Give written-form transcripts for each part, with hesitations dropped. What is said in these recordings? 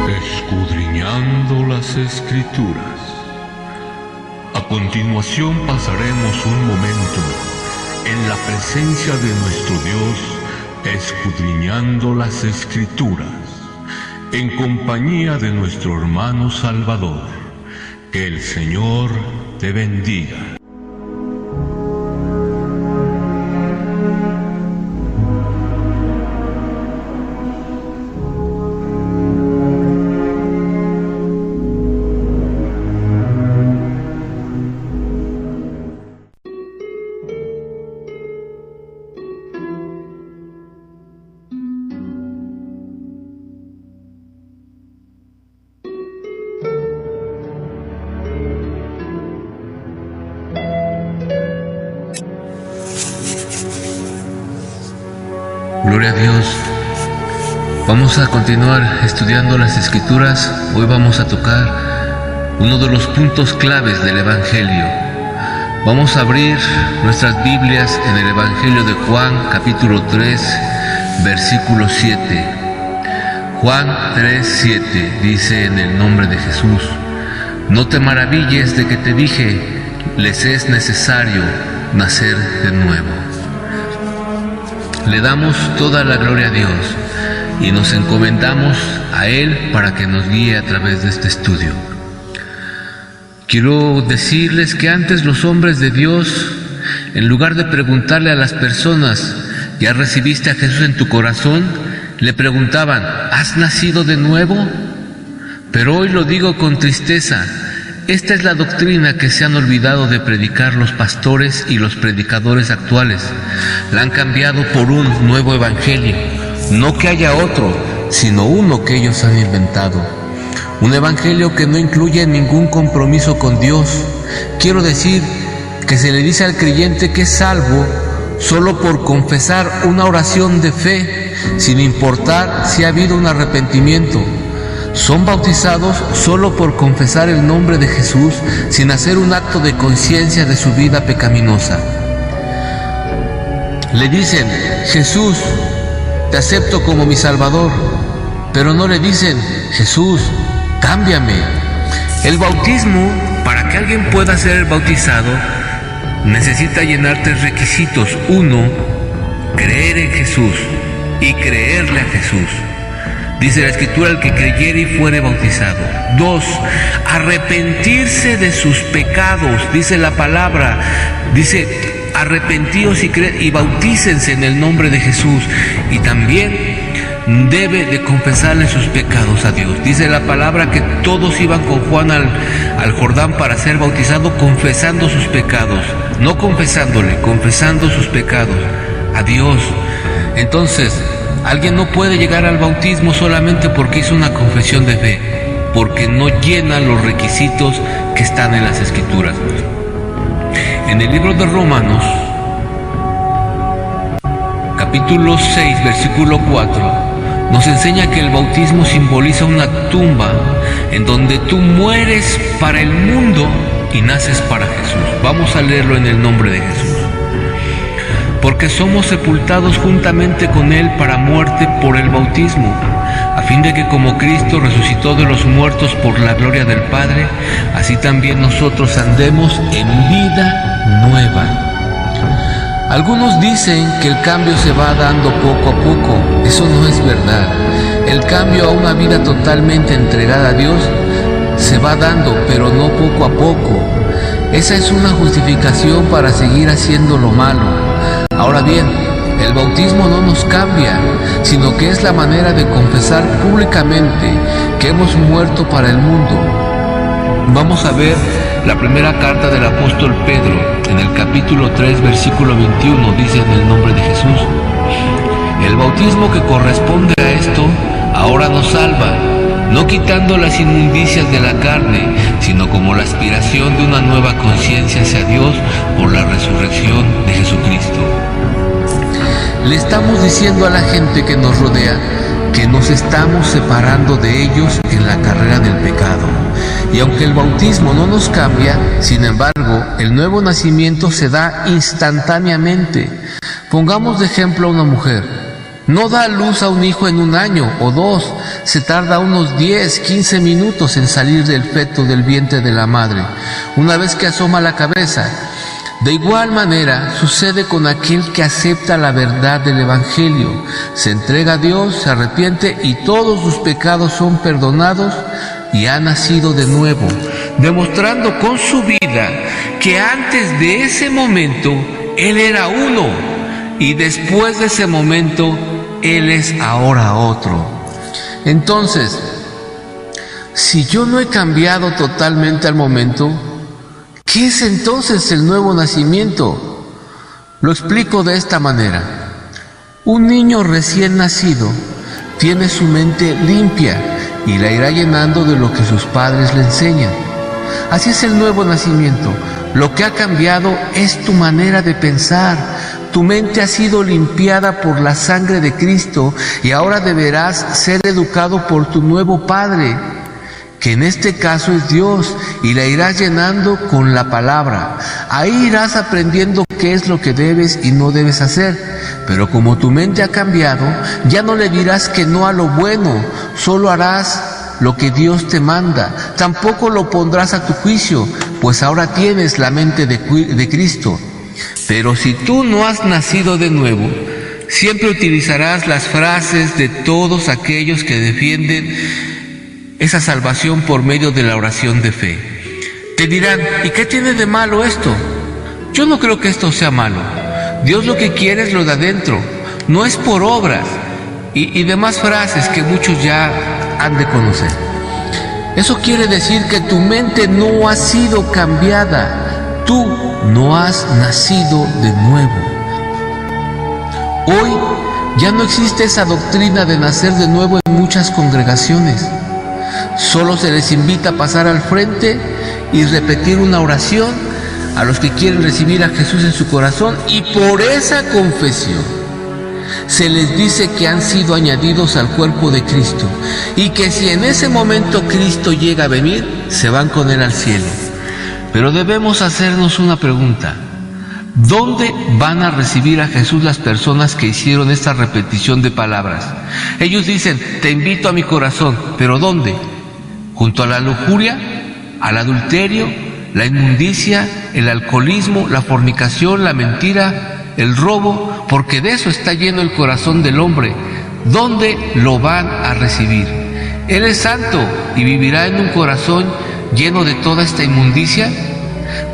Escudriñando las Escrituras. A continuación pasaremos un momento en la presencia de nuestro Dios, escudriñando las Escrituras, en compañía de nuestro hermano Salvador. Que el Señor te bendiga. Gloria a Dios. Vamos a continuar estudiando las Escrituras. Hoy vamos a tocar uno de los puntos claves del Evangelio. Vamos a abrir nuestras Biblias en el Evangelio de Juan, capítulo 3, versículo 7. Juan 3, 7 dice en el nombre de Jesús: no te maravilles de que te dije, les es necesario nacer de nuevo. Le damos toda la gloria a Dios y nos encomendamos a Él para que nos guíe a través de este estudio. Quiero decirles que antes los hombres de Dios, en lugar de preguntarle a las personas: ¿ya recibiste a Jesús en tu corazón?, le preguntaban: ¿has nacido de nuevo? Pero hoy lo digo con tristeza. Esta es la doctrina que se han olvidado de predicar los pastores y los predicadores actuales. La han cambiado por un nuevo evangelio. No que haya otro, sino uno que ellos han inventado. Un evangelio que no incluye ningún compromiso con Dios. Quiero decir que se le dice al creyente que es salvo solo por confesar una oración de fe, sin importar si ha habido un arrepentimiento. Son bautizados solo por confesar el nombre de Jesús, sin hacer un acto de conciencia de su vida pecaminosa. Le dicen: Jesús, te acepto como mi Salvador, pero no le dicen: Jesús, cámbiame. El bautismo, para que alguien pueda ser bautizado, necesita llenar tres requisitos. 1, creer en Jesús y creerle a Jesús. Dice la Escritura: el que creyere y fuere bautizado. 2, arrepentirse de sus pecados. Dice la palabra, arrepentíos y bautícense en el nombre de Jesús. Y también debe de confesarle sus pecados a Dios. Dice la palabra que todos iban con Juan al Jordán para ser bautizado, confesando sus pecados. No confesándole, confesando sus pecados a Dios. Entonces, alguien no puede llegar al bautismo solamente porque hizo una confesión de fe, porque no llena los requisitos que están en las Escrituras. En el libro de Romanos, capítulo 6, versículo 4, nos enseña que el bautismo simboliza una tumba en donde tú mueres para el mundo y naces para Jesús. Vamos a leerlo en el nombre de Jesús. Porque somos sepultados juntamente con Él para muerte por el bautismo, a fin de que como Cristo resucitó de los muertos por la gloria del Padre, así también nosotros andemos en vida nueva. Algunos dicen que el cambio se va dando poco a poco. Eso no es verdad. El cambio a una vida totalmente entregada a Dios se va dando, pero no poco a poco. Esa es una justificación para seguir haciendo lo malo. Ahora bien, el bautismo no nos cambia, sino que es la manera de confesar públicamente que hemos muerto para el mundo. Vamos a ver la primera carta del apóstol Pedro, en el capítulo 3, versículo 21, dice en el nombre de Jesús: el bautismo que corresponde a esto ahora nos salva, no quitando las inmundicias de la carne, sino como la aspiración de una nueva conciencia hacia Dios por la resurrección de Jesucristo. Le estamos diciendo a la gente que nos rodea que nos estamos separando de ellos en la carrera del pecado. Y aunque el bautismo no nos cambia, sin embargo, el nuevo nacimiento se da instantáneamente. Pongamos de ejemplo a una mujer. no da a luz a un hijo en 1 año o 2, se tarda unos 10, 15 minutos en salir del feto del vientre de la madre, una vez que asoma la cabeza. De igual manera sucede con aquel que acepta la verdad del Evangelio, se entrega a Dios, se arrepiente y todos sus pecados son perdonados y ha nacido de nuevo, demostrando con su vida que antes de ese momento Él era uno y después de ese momento Él es ahora otro. Entonces, si yo no he cambiado totalmente al momento, ¿qué es entonces el nuevo nacimiento? Lo explico de esta manera. Un niño recién nacido tiene su mente limpia y la irá llenando de lo que sus padres le enseñan. Así es el nuevo nacimiento. Lo que ha cambiado es tu manera de pensar. Tu mente ha sido limpiada por la sangre de Cristo y ahora deberás ser educado por tu nuevo Padre, que en este caso es Dios, y la irás llenando con la palabra. Ahí irás aprendiendo qué es lo que debes y no debes hacer. Pero como tu mente ha cambiado, ya no le dirás que no a lo bueno, solo harás lo que Dios te manda. Tampoco lo pondrás a tu juicio, pues ahora tienes la mente de Cristo. Pero si tú no has nacido de nuevo, siempre utilizarás las frases de todos aquellos que defienden esa salvación por medio de la oración de fe. Te dirán, ¿y qué tiene de malo esto? Yo no creo que esto sea malo. Dios lo que quiere es lo de adentro, no es por obras y demás frases que muchos ya han de conocer. Eso quiere decir que tu mente no ha sido cambiada. Tú no has nacido de nuevo. Hoy ya no existe esa doctrina de nacer de nuevo en muchas congregaciones. Solo se les invita a pasar al frente y repetir una oración a los que quieren recibir a Jesús en su corazón, y por esa confesión se les dice que han sido añadidos al cuerpo de Cristo y que si en ese momento Cristo llega a venir, se van con Él al cielo. Pero debemos hacernos una pregunta: ¿dónde van a recibir a Jesús las personas que hicieron esta repetición de palabras? Ellos dicen, te invito a mi corazón, ¿pero dónde? ¿Junto a la lujuria, al adulterio, la inmundicia, el alcoholismo, la fornicación, la mentira, el robo? Porque de eso está lleno el corazón del hombre. ¿Dónde lo van a recibir? Él es santo y vivirá en un corazón lleno de toda esta inmundicia.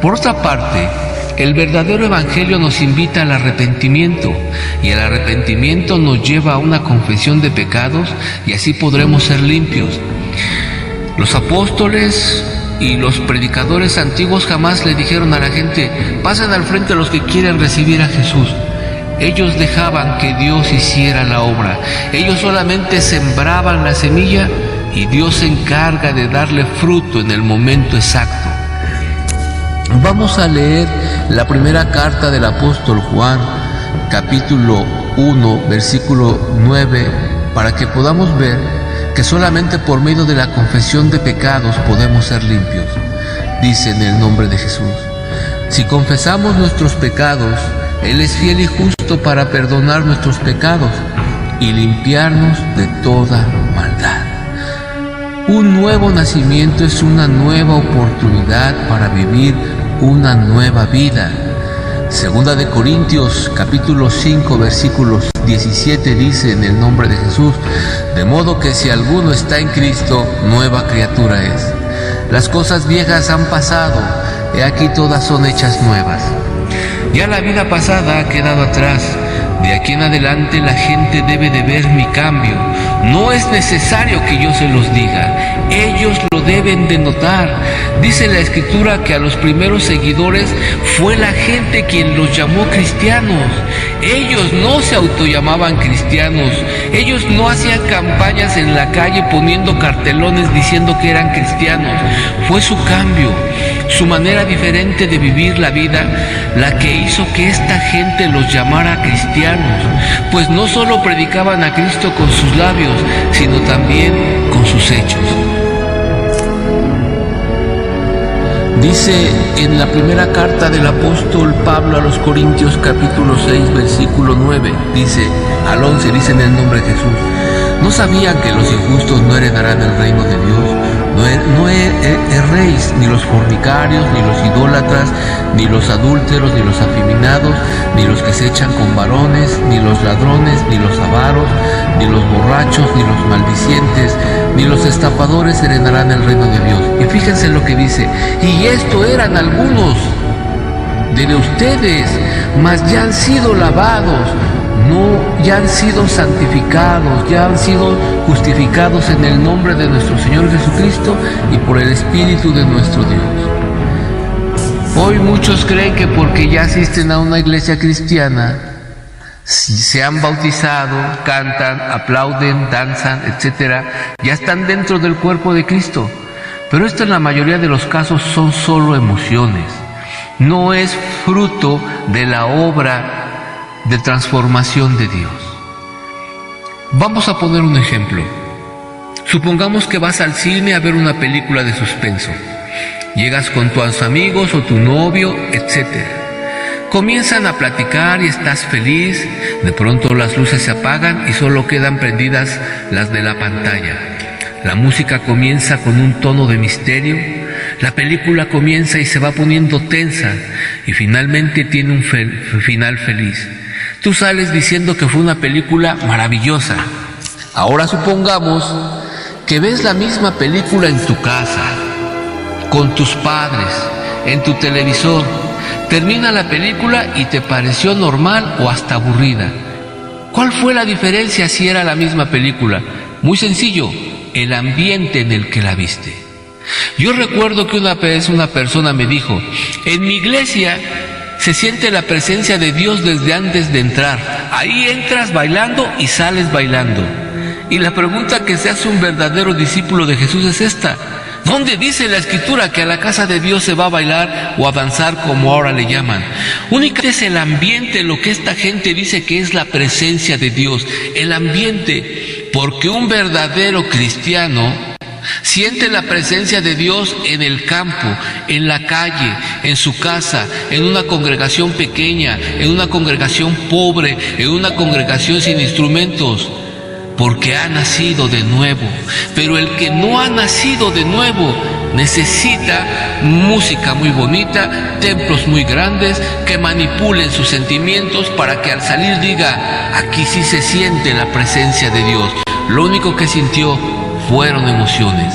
Por otra parte, el verdadero evangelio nos invita al arrepentimiento, y el arrepentimiento nos lleva a una confesión de pecados, y así podremos ser limpios. Los apóstoles y los predicadores antiguos jamás le dijeron a la gente, pasen al frente los que quieren recibir a Jesús. Ellos dejaban que Dios hiciera la obra. Ellos solamente sembraban la semilla y Dios se encarga de darle fruto en el momento exacto. Vamos a leer la primera carta del apóstol Juan, capítulo 1, versículo 9, para que podamos ver que solamente por medio de la confesión de pecados podemos ser limpios. Dice en el nombre de Jesús: si confesamos nuestros pecados, Él es fiel y justo para perdonar nuestros pecados y limpiarnos de toda maldad. Un nuevo nacimiento es una nueva oportunidad para vivir una nueva vida. Segunda de Corintios, capítulo 5, versículos 17 dice en el nombre de Jesús: de modo que si alguno está en Cristo, nueva criatura es. Las cosas viejas han pasado, he aquí todas son hechas nuevas. Ya la vida pasada ha quedado atrás. De aquí en adelante la gente debe de ver mi cambio. No es necesario que yo se los diga, ellos lo deben de notar. Dice la Escritura que a los primeros seguidores fue la gente quien los llamó cristianos. Ellos no se autollamaban cristianos. Ellos no hacían campañas en la calle poniendo cartelones diciendo que eran cristianos. Fue su cambio, su manera diferente de vivir la vida, la que hizo que esta gente los llamara cristianos, pues no solo predicaban a Cristo con sus labios, sino también con sus hechos. Dice en la primera carta del apóstol Pablo a los Corintios, capítulo 6, versículo 9, dice al 11, dice en el nombre de Jesús: ¿no sabían que los injustos no heredarán el reino de Dios? No erréis, ni los fornicarios, ni los idólatras, ni los adúlteros, ni los afeminados, ni los que se echan con varones, ni los ladrones, ni los avaros, ni los borrachos, ni los maldicientes, ni los estafadores heredarán el reino de Dios. Y fíjense lo que dice: y esto eran algunos de ustedes, mas ya han sido lavados, ya han sido santificados, ya han sido justificados en el nombre de nuestro Señor Jesucristo y por el Espíritu de nuestro Dios. Hoy muchos creen que porque ya asisten a una iglesia cristiana, se han bautizado, cantan, aplauden, danzan, etc., ya están dentro del cuerpo de Cristo. Pero esto en la mayoría de los casos son solo emociones. No es fruto de la obra de transformación de Dios. Vamos a poner un ejemplo. Supongamos que vas al cine a ver una película de suspenso. Llegas con tus amigos o tu novio, etc. Comienzan a platicar y estás feliz. De pronto las luces se apagan y solo quedan prendidas las de la pantalla. La música comienza con un tono de misterio. La película comienza y se va poniendo tensa y finalmente tiene un final feliz. Tú sales diciendo que fue una película maravillosa. Ahora supongamos que ves la misma película en tu casa, con tus padres, en tu televisor. Termina la película y te pareció normal o hasta aburrida. ¿Cuál fue la diferencia si era la misma película? Muy sencillo, el ambiente en el que la viste. Yo recuerdo que una vez una persona me dijo: en mi iglesia se siente la presencia de Dios desde antes de entrar. Ahí entras bailando y sales bailando. Y la pregunta que se hace un verdadero discípulo de Jesús es esta: ¿dónde dice la Escritura que a la casa de Dios se va a bailar o a danzar, como ahora le llaman? Únicamente es el ambiente lo que esta gente dice que es la presencia de Dios. El ambiente, porque un verdadero cristiano siente la presencia de Dios en el campo, en la calle, en su casa, en una congregación pequeña, en una congregación pobre, en una congregación sin instrumentos, porque ha nacido de nuevo. Pero el que no ha nacido de nuevo necesita música muy bonita, templos muy grandes que manipulen sus sentimientos para que al salir diga: aquí sí se siente la presencia de Dios. Lo único que sintió fueron emociones.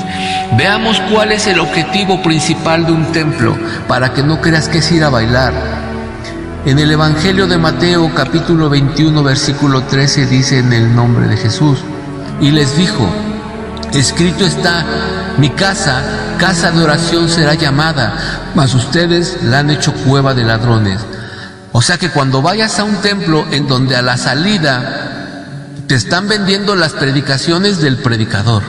Veamos cuál es el objetivo principal de un templo, para que no creas que es ir a bailar. En el Evangelio de Mateo, capítulo 21, versículo 13, dice en el nombre de Jesús: y les dijo: escrito está, mi casa, casa de oración será llamada, mas ustedes la han hecho cueva de ladrones. O sea que cuando vayas a un templo en donde a la salida te están vendiendo las predicaciones del predicador,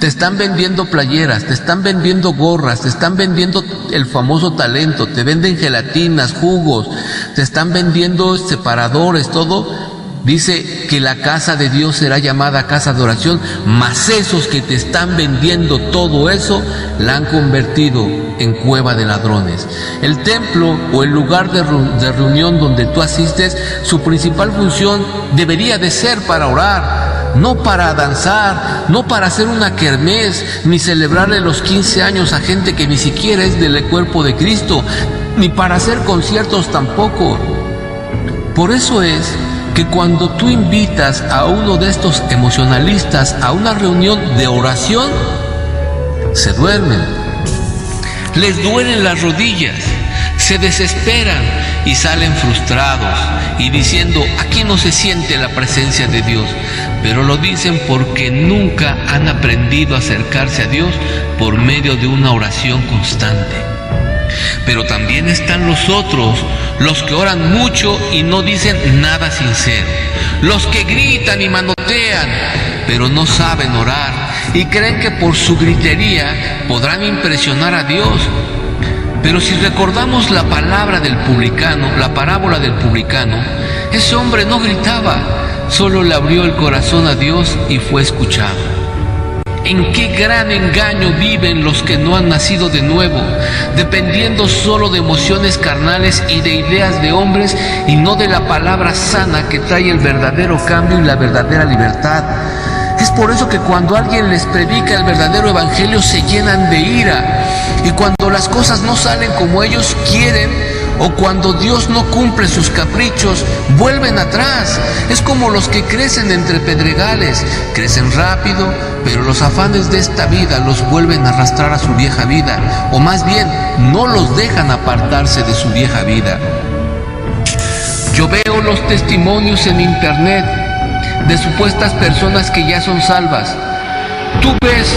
te están vendiendo playeras, te están vendiendo gorras, te están vendiendo el famoso talento, te venden gelatinas, jugos, te están vendiendo separadores, todo. Dice que la casa de Dios será llamada casa de oración, mas esos que te están vendiendo todo eso la han convertido en cueva de ladrones. El templo o el lugar de reunión donde tú asistes, su principal función debería de ser para orar, no para danzar, no para hacer una kermés, ni celebrarle los 15 años a gente que ni siquiera es del cuerpo de Cristo, ni para hacer conciertos tampoco. Por eso es que cuando tú invitas a uno de estos emocionalistas a una reunión de oración, se duermen, les duelen las rodillas, se desesperan y salen frustrados y diciendo: aquí no se siente la presencia de Dios. Pero lo dicen porque nunca han aprendido a acercarse a Dios por medio de una oración constante. Pero también están los otros, los que oran mucho y no dicen nada sincero, los que gritan y manotean, pero no saben orar y creen que por su gritería podrán impresionar a Dios. Pero si recordamos la palabra del publicano, la parábola del publicano, ese hombre no gritaba, solo le abrió el corazón a Dios y fue escuchado. ¿En qué gran engaño viven los que no han nacido de nuevo, dependiendo solo de emociones carnales y de ideas de hombres y no de la palabra sana que trae el verdadero cambio y la verdadera libertad? Es por eso que cuando alguien les predica el verdadero evangelio se llenan de ira, y cuando las cosas no salen como ellos quieren, o cuando Dios no cumple sus caprichos, vuelven atrás. Es como los que crecen entre pedregales, crecen rápido, pero los afanes de esta vida los vuelven a arrastrar a su vieja vida, o más bien, no los dejan apartarse de su vieja vida. Yo veo los testimonios en internet de supuestas personas que ya son salvas. Tú ves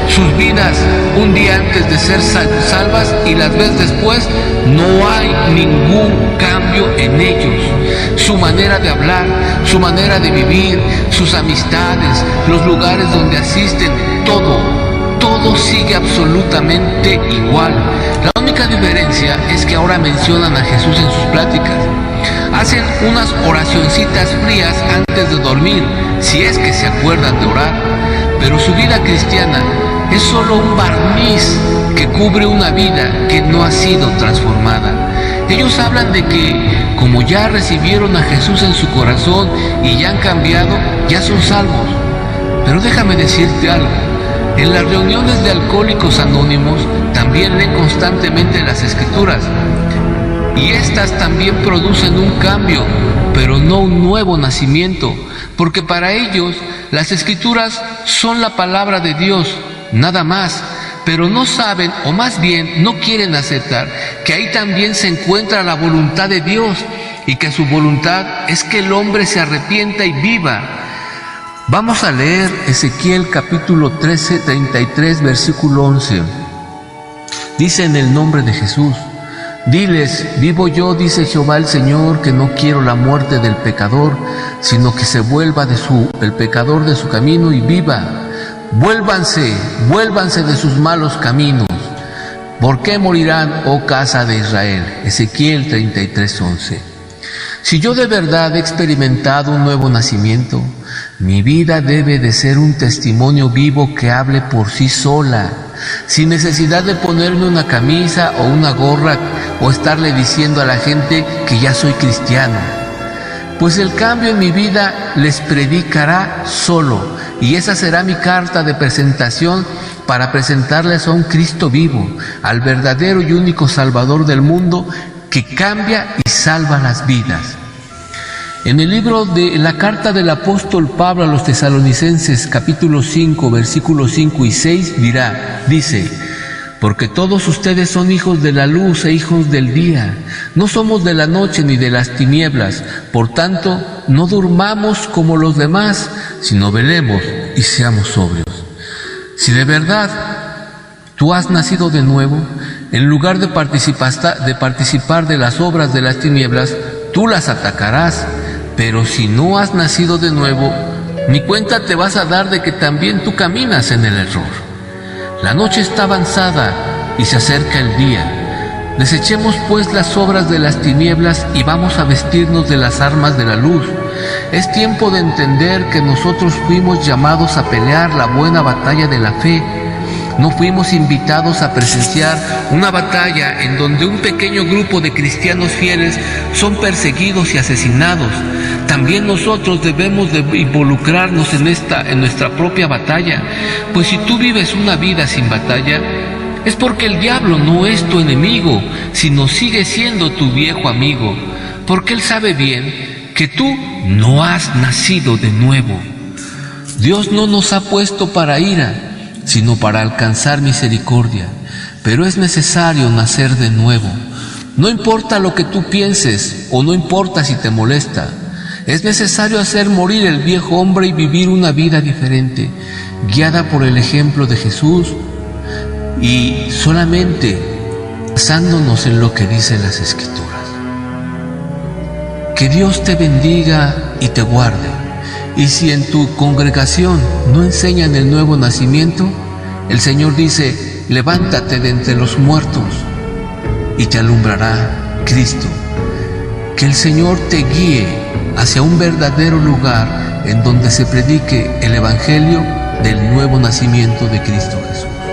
sus vidas un día antes de ser salvas y las ves después, no hay ningún cambio en ellos. Su manera de hablar, su manera de vivir, sus amistades, los lugares donde asisten, todo sigue absolutamente igual. La única diferencia es que ahora mencionan a Jesús en sus pláticas. Hacen unas oracioncitas frías antes de dormir, si es que se acuerdan de orar, pero su vida cristiana es solo un barniz que cubre una vida que no ha sido transformada. Ellos hablan de que como ya recibieron a Jesús en su corazón y ya han cambiado, ya son salvos. Pero déjame decirte algo. En las reuniones de Alcohólicos Anónimos también leen constantemente las Escrituras, y estas también producen un cambio, pero no un nuevo nacimiento, porque para ellos las Escrituras son la palabra de Dios, nada más, pero no saben, o más bien no quieren aceptar, que ahí también se encuentra la voluntad de Dios, y que su voluntad es que el hombre se arrepienta y viva. Vamos a leer Ezequiel capítulo 13, 33, versículo 11. Dice: en el nombre de Jesús, diles, vivo yo, dice Jehová el Señor, que no quiero la muerte del pecador, sino que se vuelva el pecador de su camino y viva. Vuélvanse de sus malos caminos. ¿Por qué morirán, oh casa de Israel? Ezequiel 33:11. Si yo de verdad he experimentado un nuevo nacimiento, mi vida debe de ser un testimonio vivo que hable por sí sola, sin necesidad de ponerme una camisa o una gorra o estarle diciendo a la gente que ya soy cristiano. Pues el cambio en mi vida les predicará solo, y esa será mi carta de presentación para presentarles a un Cristo vivo, al verdadero y único Salvador del mundo, que cambia y salva las vidas. En el libro de la carta del apóstol Pablo a los Tesalonicenses, capítulo 5, versículos 5 y 6, dice: porque todos ustedes son hijos de la luz e hijos del día. No somos de la noche ni de las tinieblas. Por tanto, no durmamos como los demás, sino velemos y seamos sobrios. Si de verdad tú has nacido de nuevo, en lugar de participar de las obras de las tinieblas, tú las atacarás. Pero si no has nacido de nuevo, ni cuenta te vas a dar de que también tú caminas en el error. La noche está avanzada y se acerca el día. Desechemos pues las obras de las tinieblas y vamos a vestirnos de las armas de la luz. Es tiempo de entender que nosotros fuimos llamados a pelear la buena batalla de la fe. No fuimos invitados a presenciar una batalla en donde un pequeño grupo de cristianos fieles son perseguidos y asesinados. También nosotros debemos de involucrarnos en nuestra propia batalla, pues si tú vives una vida sin batalla, es porque el diablo no es tu enemigo, sino sigue siendo tu viejo amigo, porque él sabe bien que tú no has nacido de nuevo. Dios no nos ha puesto para ira, sino para alcanzar misericordia, pero es necesario nacer de nuevo. No importa lo que tú pienses, o no importa si te molesta, es necesario hacer morir el viejo hombre y vivir una vida diferente, guiada por el ejemplo de Jesús y solamente basándonos en lo que dicen las Escrituras. Que Dios te bendiga y te guarde. Y si en tu congregación no enseñan el nuevo nacimiento, el Señor dice: levántate de entre los muertos y te alumbrará Cristo. Que el Señor te guíe hacia un verdadero lugar en donde se predique el Evangelio del nuevo nacimiento de Cristo Jesús.